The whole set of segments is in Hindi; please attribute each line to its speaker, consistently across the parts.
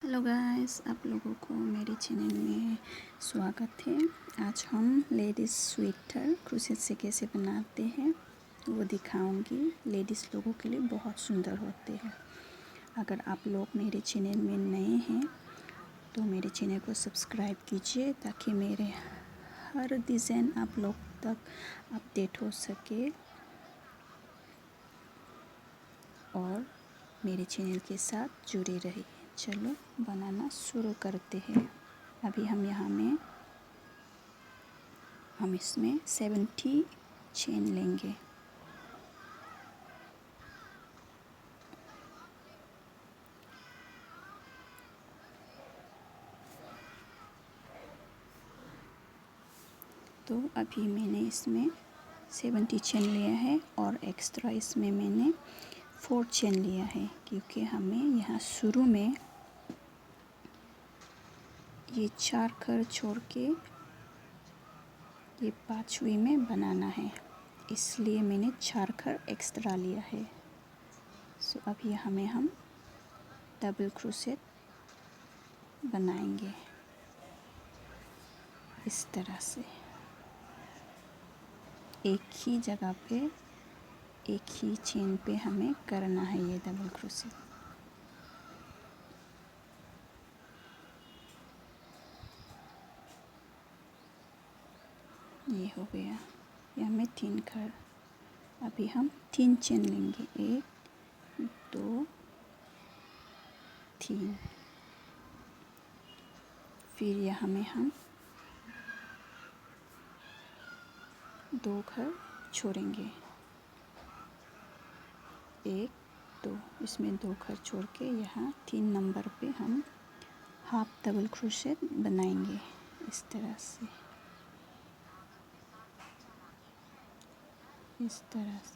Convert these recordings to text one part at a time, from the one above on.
Speaker 1: हेलो गाइस, आप लोगों को मेरे चैनल में स्वागत है। आज हम लेडीज़ स्वेटर क्रोशेट से कैसे बनाते हैं वो दिखाऊंगी। लेडीज़ लोगों के लिए बहुत सुंदर होते हैं। अगर आप लोग मेरे चैनल में नए हैं तो मेरे चैनल को सब्सक्राइब कीजिए ताकि मेरे हर डिज़ाइन आप लोग तक अपडेट हो सके और मेरे चैनल के साथ जुड़े रहिए। चलो बनाना शुरू करते हैं। अभी हम इसमें 70 चेन लेंगे। तो अभी मैंने इसमें 70 चेन लिया है और एक्स्ट्रा इसमें मैंने 4 चेन लिया है, क्योंकि हमें यहाँ शुरू में ये 4 खर छोड़ के ये 5वीं में बनाना है, इसलिए मैंने 4 खर एक्स्ट्रा लिया है। सो अब यहाँ में हम डबल क्रोशेट बनाएंगे इस तरह से। एक ही जगह पे एक ही चेन पे हमें करना है ये डबल क्रोशेट। ये हो गया, यहाँ में 3 खर। अभी हम 3 चेन लेंगे, 1 2 3। फिर यहाँ में हम 2 खर छोड़ेंगे, 1 2। इसमें 2 खर छोड़ के यहाँ 3 नंबर पे हम हाफ डबल क्रोशेट बनाएंगे इस तरह से। इस तरह से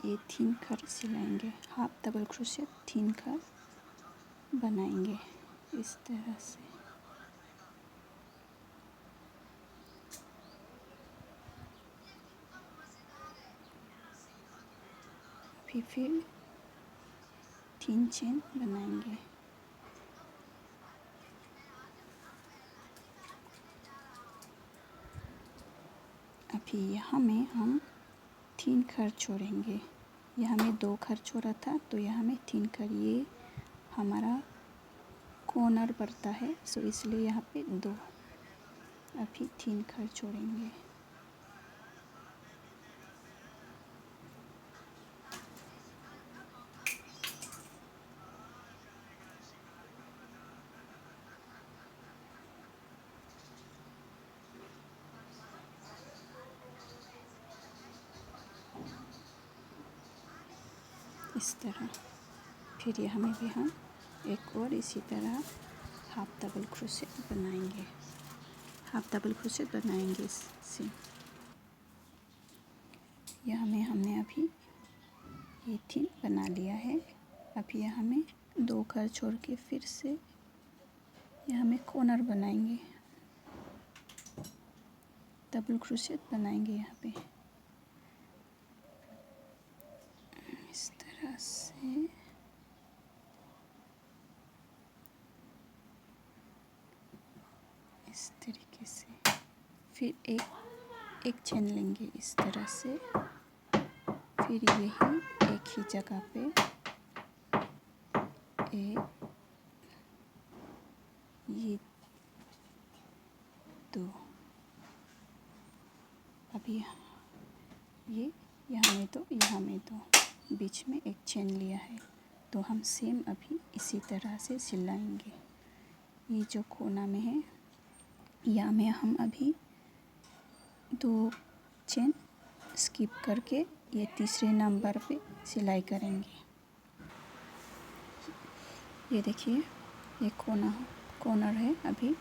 Speaker 1: ये 3 खर सिलाएंगे, हाफ डबल क्रोशेट 3 खर बनाएंगे इस तरह से। फिर 3 चेन बनाएंगे। अभी यहाँ में हम 3 खर छोड़ेंगे। यहाँ में 2 खर छोड़ा था तो यहाँ में 3 खर, ये हमारा कॉर्नर पड़ता है, सो इसलिए यहाँ पे 2। अभी 3 खर छोड़ेंगे। इस तरह फिर यहाँ में भी हम एक और इसी तरह हाफ डबल क्रोशेट बनाएंगे। हाफ डबल क्रोशेट बनाएंगे इससे। यहाँ में हमने अभी ये 3 बना लिया है। अभी यहाँ में 2 खर छोड़ के फिर से यहाँ में कॉर्नर बनाएंगे, डबल क्रोशेट बनाएंगे यहाँ पे इस तरह से। इस तरीके से फिर एक चेन लेंगे इस तरह से। फिर यही एक ही जगह पे ये 2। अभी ये यहाँ में तो बीच में एक चेन लिया है, तो हम सेम अभी इसी तरह से सिलाएंगे। ये जो कोना में है यहाँ में हम अभी 2 चेन स्किप करके ये तीसरे नंबर पे सिलाई करेंगे। ये देखिए, ये कॉर्नर है। अभी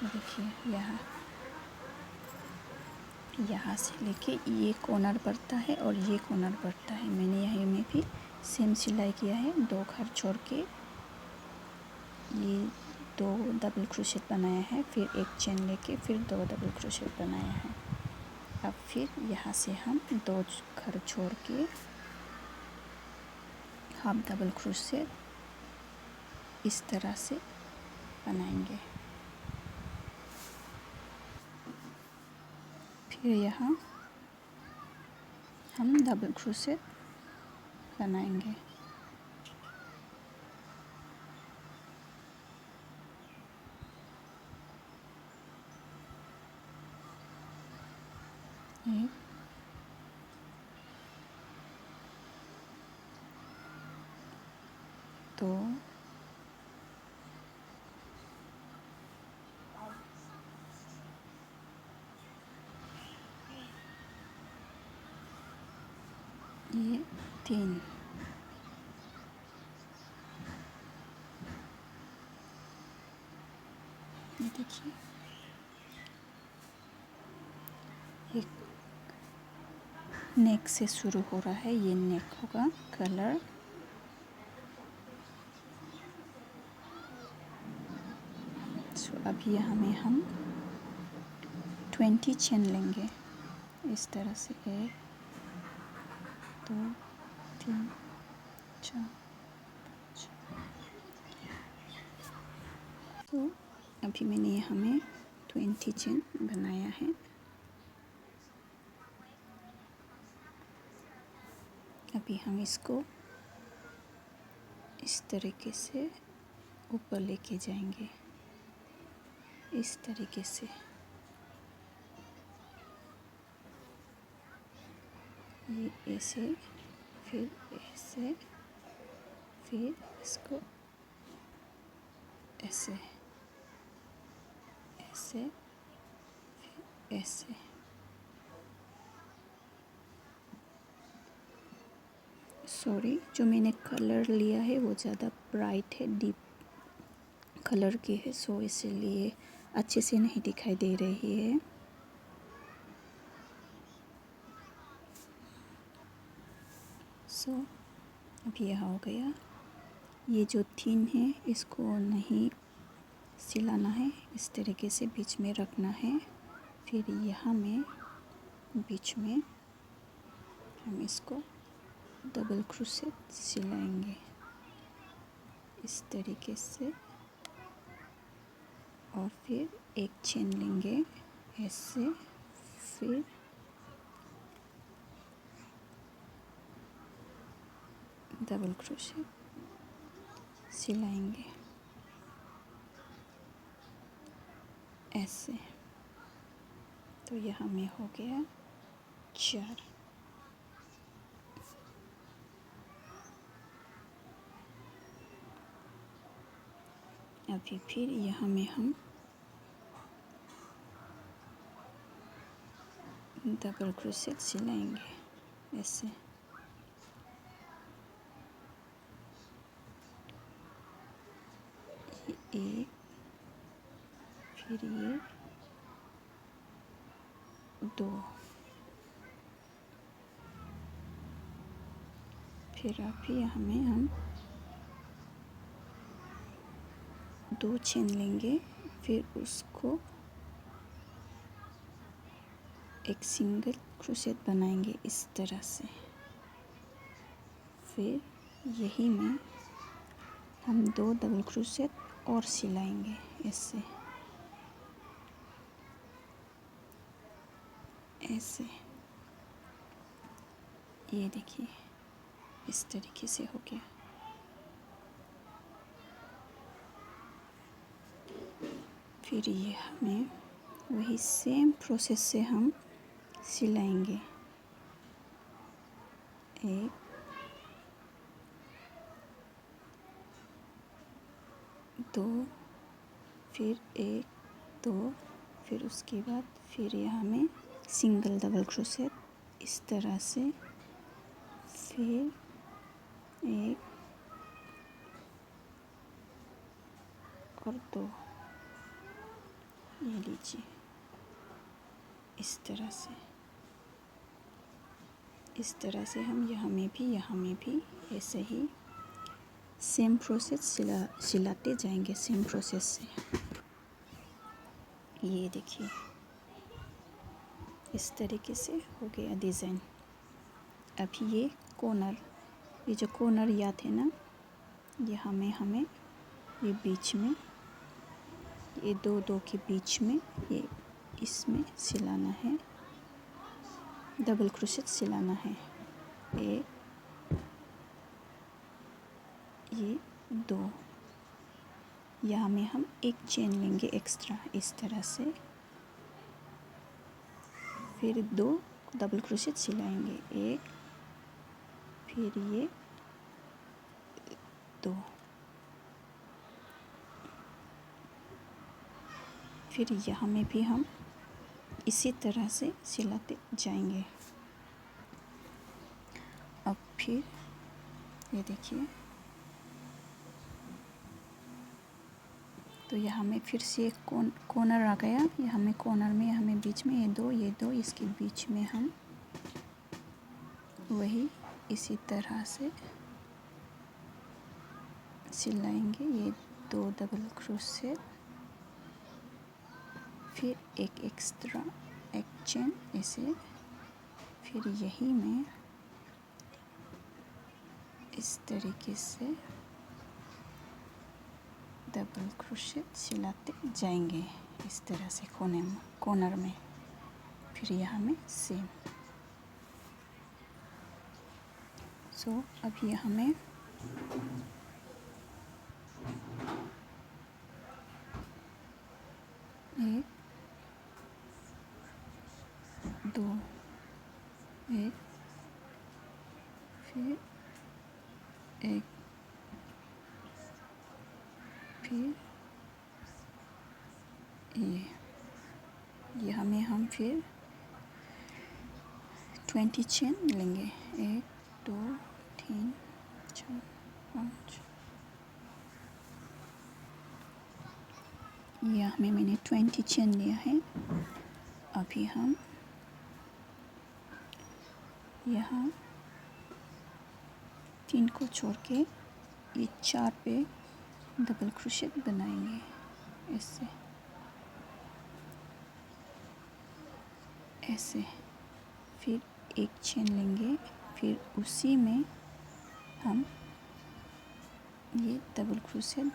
Speaker 1: देखिए, यहाँ से लेके ये कॉर्नर पड़ता है और ये कॉर्नर पड़ता है। मैंने यहाँ में भी सेम सिलाई किया है। 2 खर छोड़ के ये 2 डबल क्रोशेट बनाया है, फिर एक चेन लेके फिर 2 डबल क्रोशेट बनाया है। अब फिर यहाँ से हम 2 घर छोड़ के हाफ डबल क्रोशेट इस तरह से बनाएंगे। फिर यहाँ हम डबल क्रोशेट बनाएंगे। एक, दो, ये 3, ये देखिए एक नेक से शुरू हो रहा है, ये नेक होगा कलर। सो अब यहाँ में हम 20 चेन लेंगे इस तरह से। 1, 2, 3, 4, 5। तो अभी मैंने यहाँ में 20 चेन बनाया है। अभी हम इसको इस तरीके से ऊपर लेके जाएंगे, इस तरीके से। ये ऐसे, फिर ऐसे, फिर इसको ऐसे, ऐसे, फिर ऐसे। सॉरी, जो मैंने कलर लिया है वो ज़्यादा ब्राइट है, डीप कलर की है, सो इसीलिए अच्छे से नहीं दिखाई दे रही है। सो अभी यह हो गया। ये जो 3 है इसको नहीं सिलाना है, इस तरीके से बीच में रखना है। फिर यहाँ में बीच में हम इसको डबल क्रोशेट सिलाएंगे इस तरीके से, और फिर एक चेन लेंगे ऐसे, फिर डबल क्रोशेट सिलाएंगे ऐसे। तो यहाँ में हो गया 4। अभी फिर यहाँ में हम डबल क्रोशेट सिलाएंगे ऐसे। ये एक, फिर ये 2, फिर अभी यहाँ में हम 2 चेन लेंगे, फिर उसको एक सिंगल क्रोशेट बनाएंगे इस तरह से। फिर यही में हम 2 डबल क्रोशेट और सिलाएंगे ऐसे, ऐसे। ये देखिए इस तरीके से हो गया। फिर ये हमें वही सेम प्रोसेस से हम सिलाएंगे। 1, 2, फिर 1, 2, फिर उसके बाद फिर यहाँ में सिंगल डबल क्रोशेट इस तरह से, फिर 1 और 2, ये लीजिए इस तरह से। इस तरह से हम यहाँ में भी ऐसे ही सेम प्रोसेस सिलाते जाएंगे, सेम प्रोसेस से। ये देखिए इस तरीके से हो गया डिज़ाइन। अभी ये कॉर्नर, ये जो कॉर्नर या थे ना, ये हमें ये बीच में, ये दो के बीच में, ये इसमें सिलाना है, डबल क्रोशेट सिलाना है। एक, ये दो, यहाँ में हम एक चेन लेंगे एक्स्ट्रा इस तरह से, फिर दो डबल क्रोशेट सिलाएंगे, एक, फिर ये दो, फिर यहाँ में भी हम इसी तरह से सिलाते जाएंगे। अब फिर ये देखिए, तो यहाँ में फिर से एक कॉर्नर आ गया। यहाँ में कॉर्नर में हमें बीच में ये दो इसके बीच में हम वही इसी तरह से सिलाएंगे। ये दो डबल क्रोशेट, फिर एक एक्स्ट्रा एक चेन ऐसे, फिर यही में इस तरीके से डबल क्रोशेट सिलाते जाएंगे इस तरह से कॉर्नर में। फिर यहाँ में सेम। सो अब यहाँ में एक, दो, एक, फिर एक, फिर ये हमें हम फिर 20 चेन लेंगे। 1 2 3 4 5, ये हमें मैंने 20 चेन लिया है। अभी हम यहाँ 3 को छोड़ के ये 4 पे डबल क्रोशेट बनाएंगे ऐसे ऐसे, फिर एक चेन लेंगे, फिर उसी में हम ये डबल क्रोशेट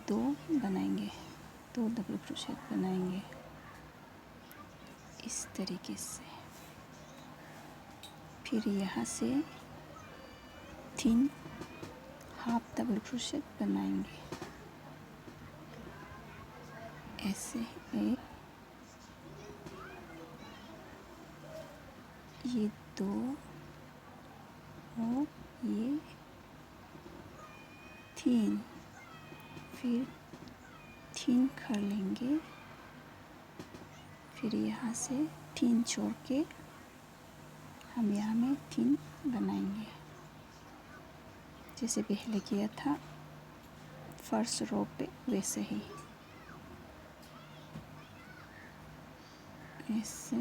Speaker 1: दो बनाएंगे, दो डबल क्रोशेट बनाएंगे इस तरीके से। फिर यहाँ से 3 हाफ डबल क्रोशेट बनाएंगे ऐसे, एक, ये दो और ये 3, फिर 3 कर लेंगे, फिर यहाँ से 3 छोड़ के हम यहाँ में 3 बनाएंगे जैसे पहले किया था फर्स्ट रो पे वैसे ही ऐसे,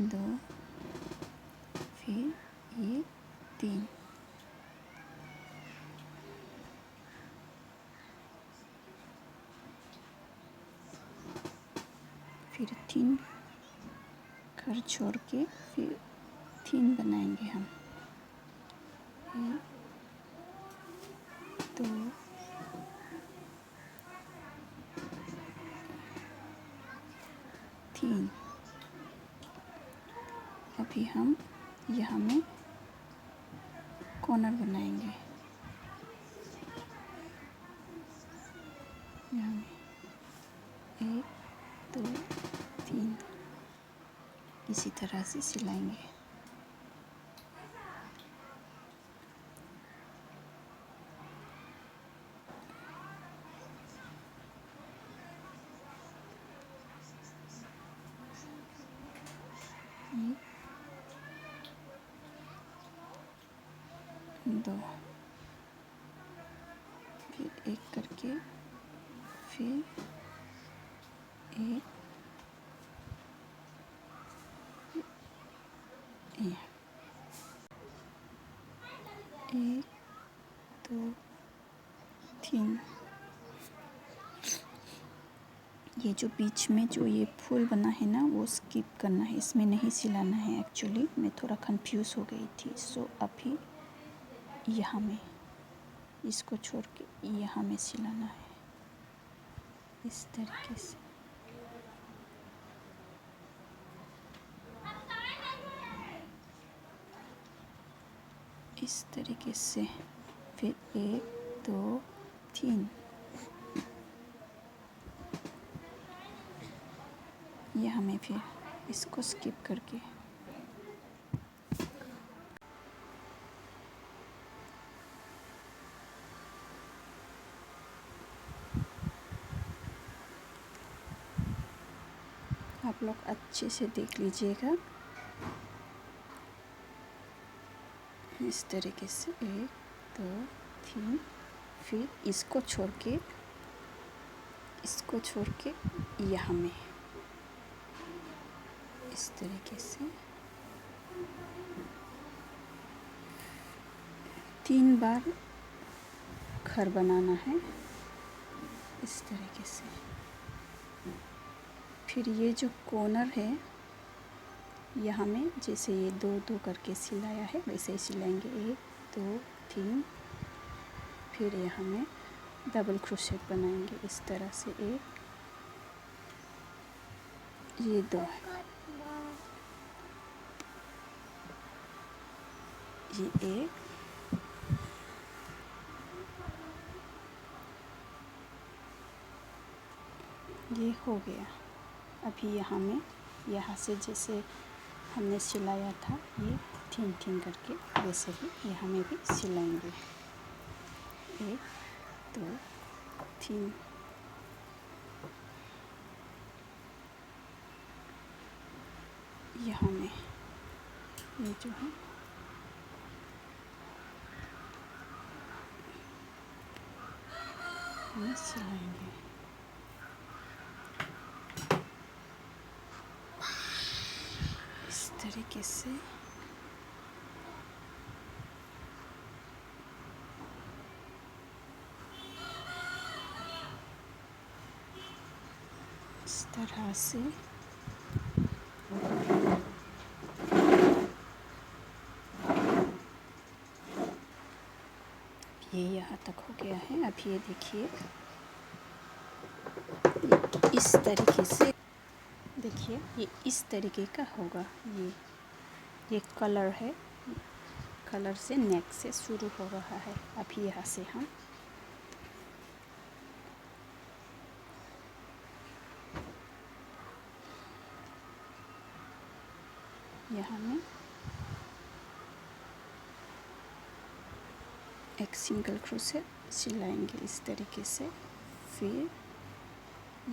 Speaker 1: 2, फिर ये 3, फिर 3 कर छोड़ के फिर 3 बनाएंगे हम, 1 2 3। अभी हम यहाँ में कॉर्नर बनाएंगे, यहाँ में 1 2 3 इसी तरह से सिलाएंगे। दो, फिर एक करके, फिर एक, एक 2 3 ये जो बीच में जो ये फूल बना है ना वो स्किप करना है, इसमें नहीं सिलाना है। एक्चुअली मैं थोड़ा कंफ्यूज हो गई थी। सो अभी यहाँ में इसको छोड़ के यहाँ में सिलाना है इस तरीके से। इस तरीके से फिर 1 2 3 यहाँ में फिर इसको स्किप करके आप लोग अच्छे से देख लीजिएगा। इस तरीके से 1 2 3 फिर इसको छोड़ के यहाँ में इस तरीके से 3 बार घर बनाना है इस तरीके से। फिर ये जो कॉर्नर है यहाँ में जैसे ये 2 2 करके सिलाया है वैसे ही सिलाएंगे। 1 2 3 फिर यहाँ में डबल क्रोशेट बनाएंगे इस तरह से। 1 ये 2 है, ये 1 ये हो गया। अभी यहाँ से जैसे हमने सिलाया था ये 3 3 करके वैसे ही यहाँ में भी सिलाएंगे। 1 2 3 यहाँ में ये जो है हम सिलाएंगे। इस तरीके से इस तरह से ये यहाँ तक हो गया है। अब ये देखिए इस तरीके से देखिए ये इस तरीके का होगा। ये कलर है, कलर से नेक से शुरू हो रहा है। अभी यहाँ से हम यहाँ में एक सिंगल क्रोशेट सिलाएंगे इस तरीके से। फिर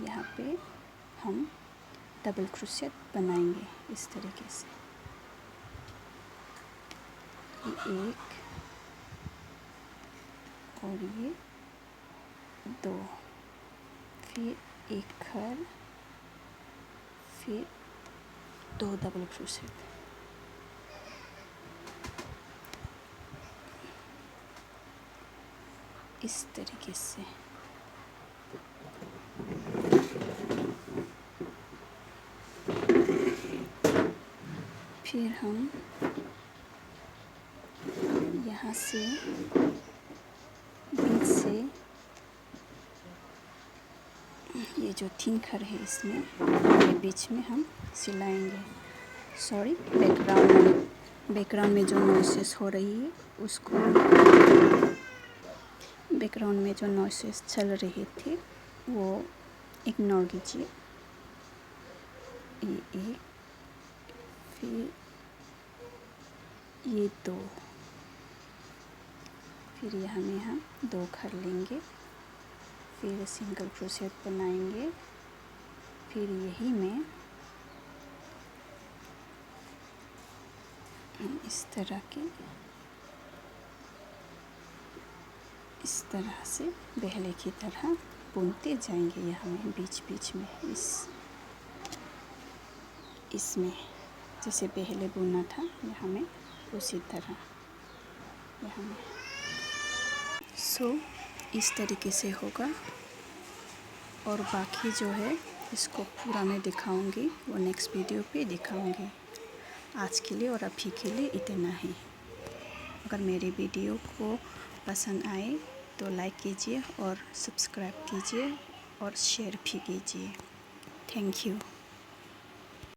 Speaker 1: यहाँ पे हम डबल क्रोशेट बनाएंगे इस तरीके से। ये 1 और ये 2 फिर एक घर फिर 2 डबल क्रोशेट। इस तरीके से फिर हम यहाँ से बीच से ये जो 3 खर है इसमें ये बीच में हम सिलाएंगे। सॉरी बैकग्राउंड में जो नॉइसेस हो रही है उसको, बैकग्राउंड में जो नॉइसेस चल रही थी वो इग्नोर कीजिए। ये 1 फिर ये 2 फिर यहाँ में हम 2 घर लेंगे फिर सिंगल क्रोशेट बनाएंगे। फिर यही में इस तरह से पहले की तरह बुनते जाएंगे। यहाँ में बीच बीच में इसमें जैसे पहले बुना था यहाँ में उसी तरह यहाँ में। सो इस तरीके से होगा। और बाकी जो है इसको पूरा मैं दिखाऊंगी, वो नेक्स्ट वीडियो पे दिखाऊंगी। आज के लिए और अभी के लिए इतना ही। अगर मेरी वीडियो को पसंद आए तो लाइक कीजिए और सब्सक्राइब कीजिए और शेयर भी कीजिए। Thank you.